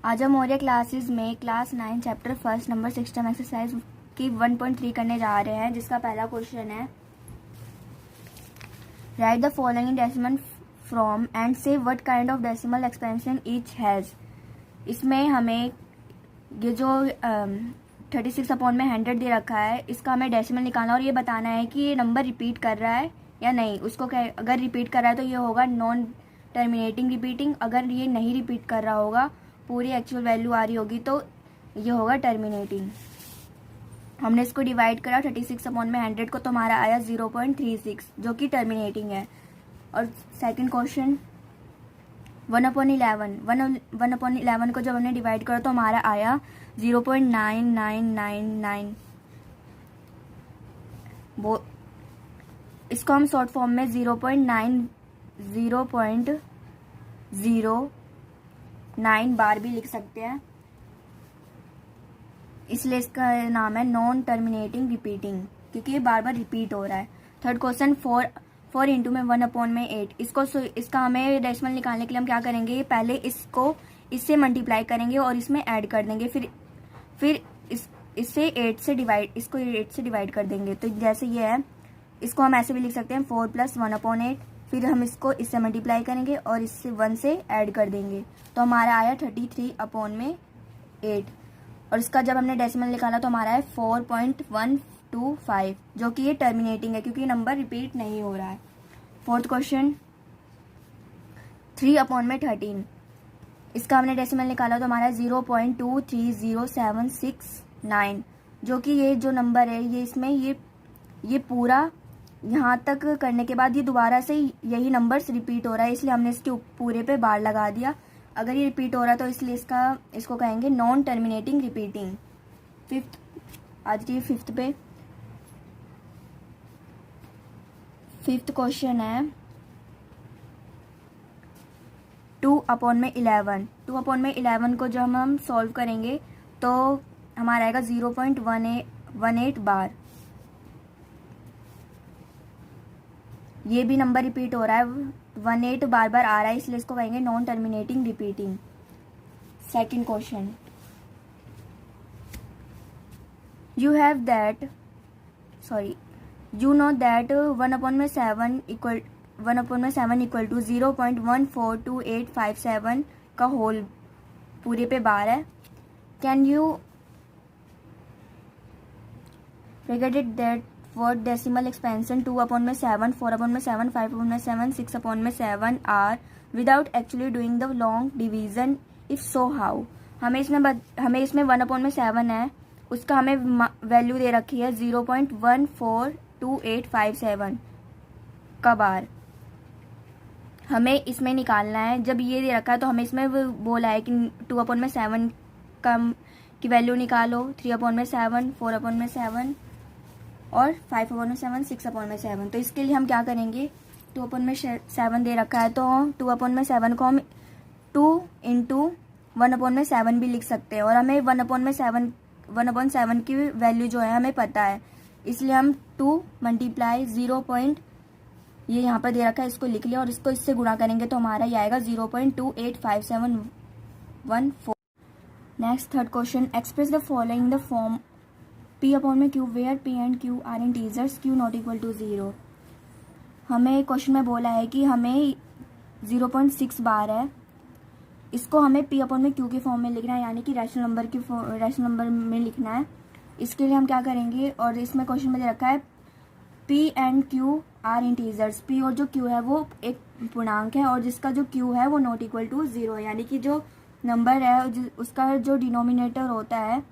आज हम मौर्य क्लासेस में class 9 chapter first number system exercise की 1.3 करने जा रहे हैं, जिसका पहला क्वेश्चन है write the following decimal form and say what kind of decimal expansion each has. इसमें हमें ये जो 36 अपॉन में 100 दे रखा है, इसका हमें डेसिमल निकालना और ये बताना है कि ये नंबर रिपीट कर रहा है या नहीं। उसको अगर रिपीट कर रहा है तो ये होगा नॉन टर्मिनेटिंग रिपीटिंग, अगर ये नहीं रिपीट कर रहा होगा, पूरी एक्चुअल वैल्यू आ रही होगी, तो ये होगा टर्मिनेटिंग। हमने इसको डिवाइड करा 36 अपॉन में 100 को, तो हमारा आया 0.36 जो कि टर्मिनेटिंग है। और सेकंड क्वेश्चन 1/11 को जब हमने डिवाइड करा तो हमारा आया 0.9999। वो इसको हम शॉर्ट फॉर्म में 0.09 बार भी लिख सकते हैं, इसलिए इसका नाम है नॉन टर्मिनेटिंग रिपीटिंग, क्योंकि ये बार बार रिपीट हो रहा है। थर्ड क्वेश्चन 4 इंटू में 1 अपॉन में 8। इसका हमें डेसिमल निकालने के लिए हम क्या करेंगे, पहले इसको इससे मल्टीप्लाई करेंगे और इसमें ऐड कर देंगे, फिर इससे 8 से डिवाइड कर देंगे। तो जैसे ये है, इसको हम ऐसे भी लिख सकते हैं 4 + 1 अपॉन 8। फिर हम इसको इससे मल्टीप्लाई करेंगे और इससे 1 से ऐड कर देंगे, तो हमारा आया 33 अपॉन में 8। और इसका जब हमने डेसिमल निकाला तो हमारा है 4.125, जो कि ये टर्मिनेटिंग है क्योंकि नंबर रिपीट नहीं हो रहा है। फोर्थ क्वेश्चन 3 अपॉन में 13। इसका हमने डेसिमल निकाला तो हमारा 0.230769, जो कि ये जो नंबर है ये इसमें ये पूरा यहाँ तक करने के बाद ये दोबारा से यही नंबर्स रिपीट हो रहा है, इसलिए हमने इसके पूरे पे बार लगा दिया। अगर ये रिपीट हो रहा है तो इसलिए इसको कहेंगे नॉन टर्मिनेटिंग रिपीटिंग। फिफ्थ, आज की फिफ्थ क्वेश्चन है 2 अपॉन में 11। 2 अपॉन में 11 को जब हम सॉल्व करेंगे तो हमारा आएगा 0.18 बार। ये भी नंबर रिपीट हो रहा है, 18 बार बार आ रहा है, इसलिए इसको कहेंगे non terminating repeating. Second question you know that 1 upon में 7 इक्वल टू 0.142857 का होल पूरे पे बार है। Can you regarded that what decimal expansion 2 upon में 7, 4 अपॉन में 7, 5 अपॉन में 7, 6 अपॉन में 7 are without actually doing the long division, if so how. हमें इसमें 1 अपॉन में 7 है, उसका हमें वैल्यू दे रखी है 0.142857 का बार। हमें इसमें निकालना है, जब ये दे रखा है तो हमें इसमें बोला है कि 2 अपॉन में 7 की वैल्यू निकालो, 3 अपॉन में 7, 4 अपॉन में 7 और 5 अपॉन में 7, 6 अपॉन में 7। तो इसके लिए हम क्या करेंगे, 2 अपॉन में 7 दे रखा है तो 2 अपॉन में 7 को हम 2 इंटू 1 अपॉन में 7 भी लिख सकते हैं, और हमें 1 अपॉन 7 की वैल्यू जो है हमें पता है, इसलिए हम 2 मल्टीप्लाई 0. ये यहाँ पर दे रखा है, इसको लिख लिया और इसको इससे गुणा करेंगे तो हमारा ये आएगा 0.285714। Next third question express the following the form P upon में Q where P and Q are integers Q not equal to 0। हमें क्वेश्चन में बोला है कि हमें 0.6 बार है, इसको हमें P अपॉन में Q के फॉर्म में लिखना है, यानी कि रैशनल नंबर में लिखना है। इसके लिए हम क्या करेंगे, और इसमें क्वेश्चन में दे रखा है P and Q are integers. P और जो Q है वो एक पूर्णांक है और जिसका जो Q है वो नॉट इक्वल टू 0 है, यानी कि जो नंबर है उसका जो डिनोमिनेटर होता है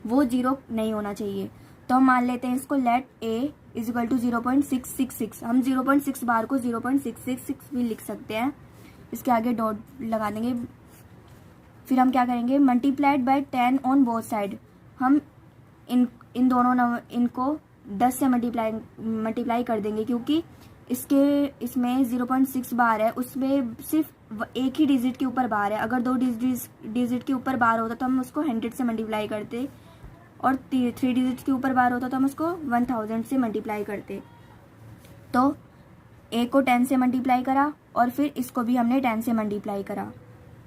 वो 0 नहीं होना चाहिए। तो हम मान लेते हैं इसको let A is equal to 0.666। हम 0.6 बार को 0.666 भी लिख सकते हैं, इसके आगे डॉट लगा देंगे। फिर हम क्या करेंगे, multiplied by 10 on both side. हम इन दोनों इनको 10 से मल्टीप्लाई कर देंगे, क्योंकि इसमें 0.6 बार है, उसमें सिर्फ एक ही डिजिट के ऊपर बार है। अगर 2 डिजिट के ऊपर बार होता तो हम उसको 100 से मल्टीप्लाई करते, और 3 डिजिट के ऊपर बार होता तो हम उसको 1000 से मल्टीप्लाई करते। तो A को 10 से मल्टीप्लाई करा और फिर इसको भी हमने 10 से मल्टीप्लाई करा,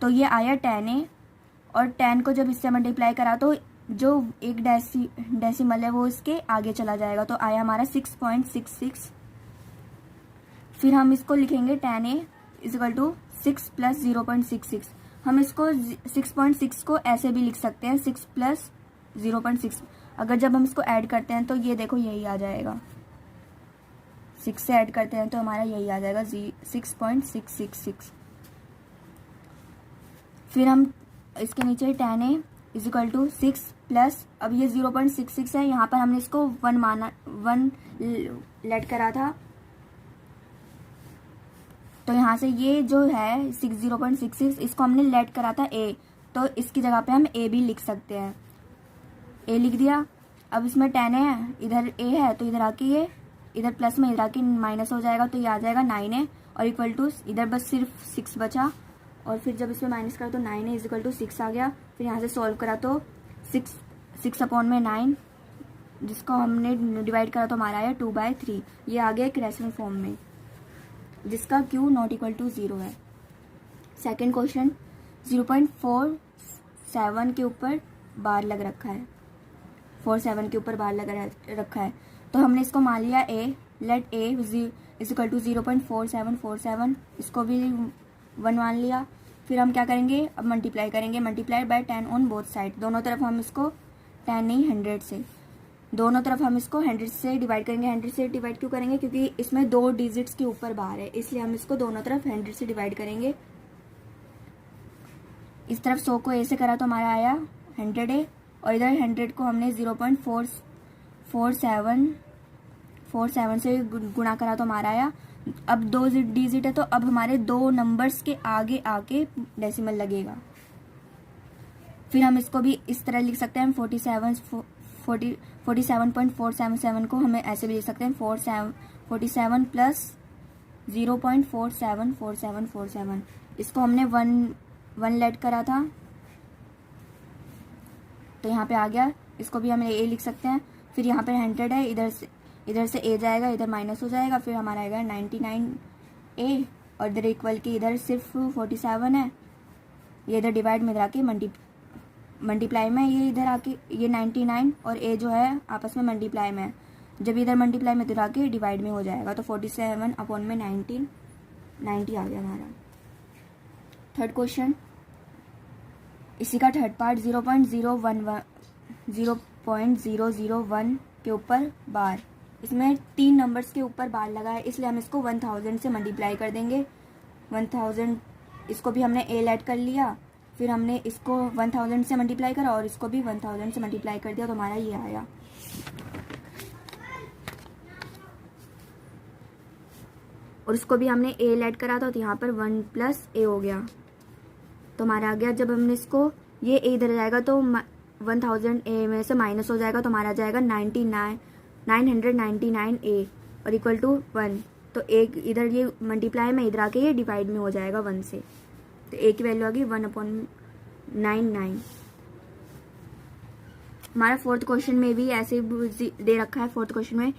तो ये आया 10A और 10 को जब इससे मल्टीप्लाई करा तो जो एक डेसिमल है वो इसके आगे चला जाएगा, तो आया हमारा 6.66। फिर हम इसको लिखेंगे 10a इजिकल टू 6 प्लस 0.66। हम इसको 6.6 को ऐसे भी लिख सकते हैं 6 प्लस 0.6। अगर जब हम इसको ऐड करते हैं तो ये देखो यही आ जाएगा, 6 से ऐड करते हैं तो हमारा यही आ जाएगा 6.666। फिर हम इसके नीचे 10a इजिकल टू 6 प्लस, अब ये 0.66 है, यहाँ पर हमने इसको 1 लेट करा था, तो यहाँ से ये जो है 0.66 इसको हमने लेट करा था a, तो इसकी जगह पे हम a भी लिख सकते हैं, a लिख दिया। अब इसमें 10 है, इधर a है, तो इधर आके ये इधर प्लस में इधर आके माइनस हो जाएगा, तो ये आ जाएगा 9a और इक्वल टू इधर बस सिर्फ 6 बचा, और फिर जब इसमें माइनस करा तो 9a इजिकल टू 6 आ गया। फिर यहाँ से सॉल्व करा तो 6 अपॉन में 9, जिसको हमने डिवाइड करा तो हमारा आया 2/3। ये आ गया एक रेशनल फॉर्म में जिसका q नॉट इक्वल टू 0 है। सेकेंड क्वेश्चन 0.47 के ऊपर बार लग रखा है, 47 के ऊपर बार लगा रखा है, तो हमने इसको मान लिया a, let a is equal to 0.4747, इसको भी 1 मान लिया। फिर हम क्या करेंगे, अब मल्टीप्लाई करेंगे, multiply by 10 on both side, दोनों तरफ हम इसको 10 नहीं 100 से, दोनों तरफ हम इसको 100 से डिवाइड करेंगे। 100 से डिवाइड क्यों करेंगे, क्योंकि इसमें 2 डिजिट्स के ऊपर बार है, इसलिए हम इसको दोनों तरफ 100 से डिवाइड करेंगे। इस तरफ 100 को a से करा तो हमारा आया 100a, और इधर 100 को हमने 0.447 से गुणा करा तो हमारा आया। अब 2 डिजिट है तो अब हमारे 2 नंबर्स के आगे आके डेसिमल लगेगा। फिर हम इसको भी इस तरह लिख सकते हैं, 47.477 को हमें ऐसे भी लिख सकते हैं 47 प्लस 0.474747। इसको हमने 1 लेट करा था तो यहाँ पे आ गया, इसको भी हम a लिख सकते हैं। फिर यहाँ पे 100 है, इधर से a जाएगा, इधर माइनस हो जाएगा, फिर हमारा आएगा 99a, और इधर इक्वल की इधर सिर्फ 47 है, ये इधर डिवाइड में इधर आके मल्टीप्लाई में, ये इधर आके ये 99 और a जो है आपस में मल्टीप्लाई में है, जब इधर मल्टीप्लाई में इधर आके डिवाइड में हो जाएगा, तो 47 अपॉन में 90 आ गया हमारा। थर्ड क्वेश्चन, इसी का थर्ड पार्ट 0.001 के ऊपर बार, इसमें 3 नंबर्स के ऊपर बार लगा है, इसलिए हम इसको 1000 से मल्टीप्लाई कर देंगे। 1000 इसको भी हमने a ऐड कर लिया, फिर हमने इसको 1000 से मल्टीप्लाई करा और इसको भी 1000 से मल्टीप्लाई कर दिया, तो हमारा ये आया। और इसको भी हमने a ऐड करा था, तो यहाँ पर 1 प्लस a हो गया, तो हमारा आ गया। जब हमने इसको ये a इधर जाएगा तो 1000 a में से माइनस हो जाएगा, तो हमारा आ जाएगा 999a और इक्वल टू 1, तो एक इधर ये मल्टीप्लाई में इधर आके ये डिवाइड में हो जाएगा 1 से, तो a की वैल्यू आ गई 1/99। हमारा फोर्थ क्वेश्चन में भी ऐसे दे रखा है, फोर्थ क्वेश्चन में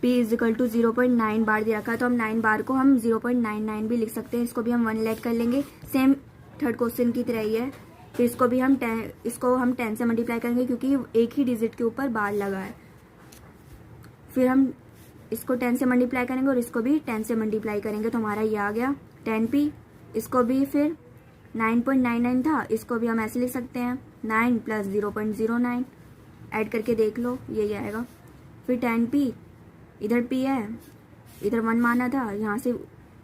p इजिकल टू 0.9 बार दे रखा है, तो हम 9 बार को हम 0.99 भी लिख सकते हैं, इसको भी हम 1 लेट कर लेंगे, सेम थर्ड क्वेश्चन की तरह ही है। फिर इसको भी हम 10 से मल्टीप्लाई करेंगे क्योंकि एक ही डिजिट के ऊपर बार लगा है। फिर हम इसको 10 से मल्टीप्लाई करेंगे और इसको भी 10 से मल्टीप्लाई करेंगे, तो हमारा ये आ गया 10p। इसको भी फिर 9.99 था, इसको भी हम ऐसे लिख सकते हैं 9 प्लस 0.09, ऐड करके देख लो यही आएगा। फिर 10p, इधर p है, इधर 1 माना था, यहाँ से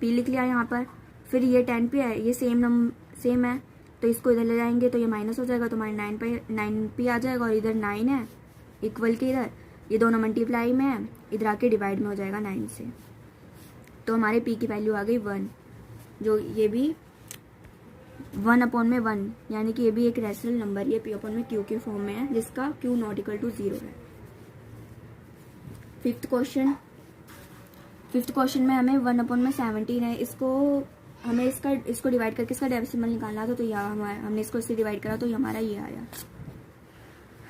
p लिख लिया यहाँ पर। फिर ये 10p है, ये सेम है, तो इसको इधर ले जाएंगे तो ये माइनस हो जाएगा, तो हमारे 9p आ जाएगा, और इधर 9 है इक्वल के इधर ये दोनों मल्टीप्लाई में है, इधर आके डिवाइड में हो जाएगा 9 से, तो हमारे p की वैल्यू आ गई 1, जो ये भी 1/1, यानी कि ये भी एक रैशनल नंबर, ये p/q के फॉर्म में है, जिसका q नॉट इक्वल टू 0 है। फिफ्थ क्वेश्चन में हमें 1/17 है, इसको डिवाइड करके इसका डेसिमल निकालना था, तो यहाँ हमने इसको इससे डिवाइड करा, तो ये हमारा ये आया।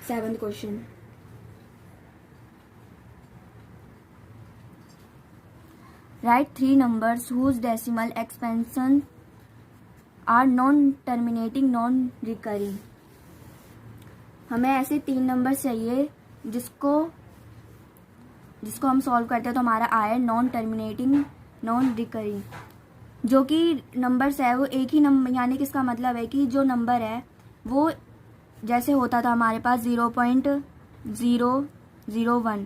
7th question, write 3 numbers whose decimal expansion are non terminating non recurring. हमें ऐसे 3 नंबर चाहिए जिसको हम सॉल्व करते हैं तो हमारा आया नॉन टर्मिनेटिंग नॉन रिकरिंग। जो कि नंबर्स है वो एक ही नंबर, यानी कि इसका मतलब है कि जो नंबर है वो जैसे होता था हमारे पास 0.001,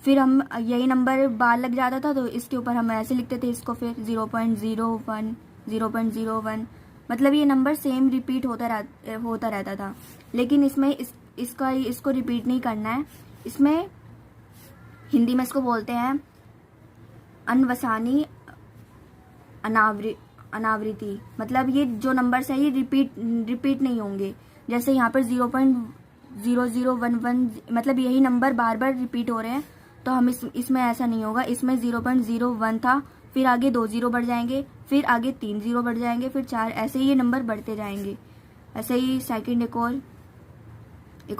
फिर हम यही नंबर बार लग जाता था तो इसके ऊपर हम ऐसे लिखते थे इसको, फिर 0.01 0.01, मतलब ये नंबर सेम रिपीट होता रहता था। लेकिन इसमें इसको रिपीट नहीं करना है। इसमें हिंदी में इसको बोलते हैं अनवसानी अनावृत्ति, मतलब ये जो नंबर्स है ये रिपीट नहीं होंगे। जैसे यहाँ पर 0.0011, मतलब यही नंबर बार बार रिपीट हो रहे हैं, तो हम इसमें ऐसा नहीं होगा। इसमें 0.01 था, फिर आगे 2 0 बढ़ जाएंगे, फिर आगे 3 0 बढ़ जाएंगे, फिर 4, ऐसे ही ये नंबर बढ़ते जाएंगे। ऐसे ही सेकंड एक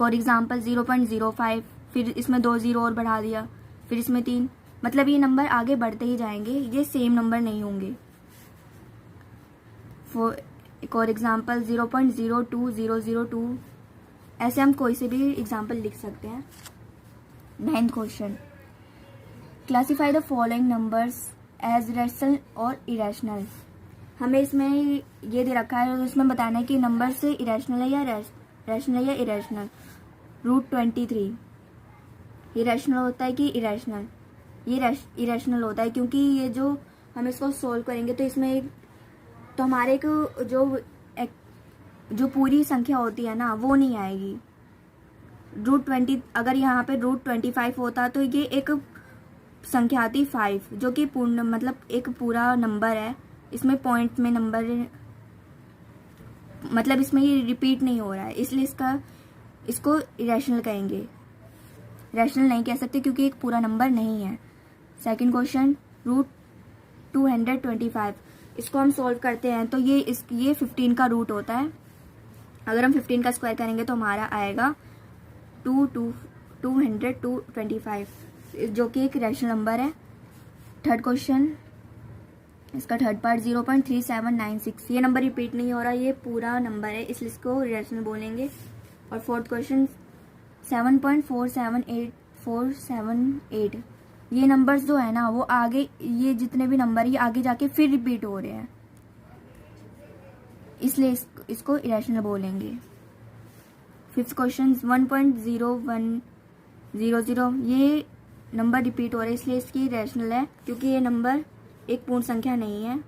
और एग्जांपल 0.05, फिर इसमें 2 0 और बढ़ा दिया, फिर इसमें 3, मतलब ये नंबर आगे बढ़ते ही जाएंगे, ये सेम नंबर नहीं होंगे। एक और एग्जांपल 0.02002, ऐसे हम कोई से भी एग्जांपल लिख सकते हैं। 9th question, classify the following numbers as rational और इरेशनल। हमें इसमें ये दे रखा है, तो इसमें बताना है कि नंबर से इरेशनल है या रैशनल है या इरेशनल। √23 इरेशनल होता है कि इरेशनल? ये इरेशनल होता है, क्योंकि ये जो हम इसको सोल्व करेंगे तो इसमें तो हमारे को जो पूरी संख्या होती है ना वो नहीं आएगी। √20, अगर यहाँ पे √25 होता तो ये एक संख्या आती 5, जो कि पूर्ण मतलब एक पूरा नंबर है। इसमें पॉइंट में नंबर, मतलब इसमें ये रिपीट नहीं हो रहा है, इसलिए इसको इरेशनल कहेंगे। रैशनल नहीं कह सकते क्योंकि एक पूरा नंबर नहीं है। सेकंड क्वेश्चन, √225, इसको हम सॉल्व करते हैं तो ये 15 का रूट होता है। अगर हम 15 का स्क्वायर करेंगे तो हमारा आएगा 225, जो कि एक रैशनल नंबर है। थर्ड क्वेश्चन, इसका थर्ड पार्ट 0.3796, ये नंबर रिपीट नहीं हो रहा, ये पूरा नंबर है, इसलिए इसको रैशनल बोलेंगे। और फोर्थ क्वेश्चन 7.478478, ये नंबर्स जो है ना वो आगे, ये जितने भी नंबर ये आगे जाके फिर रिपीट हो रहे हैं, इसलिए इसको इरेशनल बोलेंगे। फिफ्थ क्वेश्चन 1.0100, ये नंबर रिपीट हो रहे हैं, इसलिए इसकी इरेशनल है, क्योंकि ये नंबर एक पूर्ण संख्या नहीं है।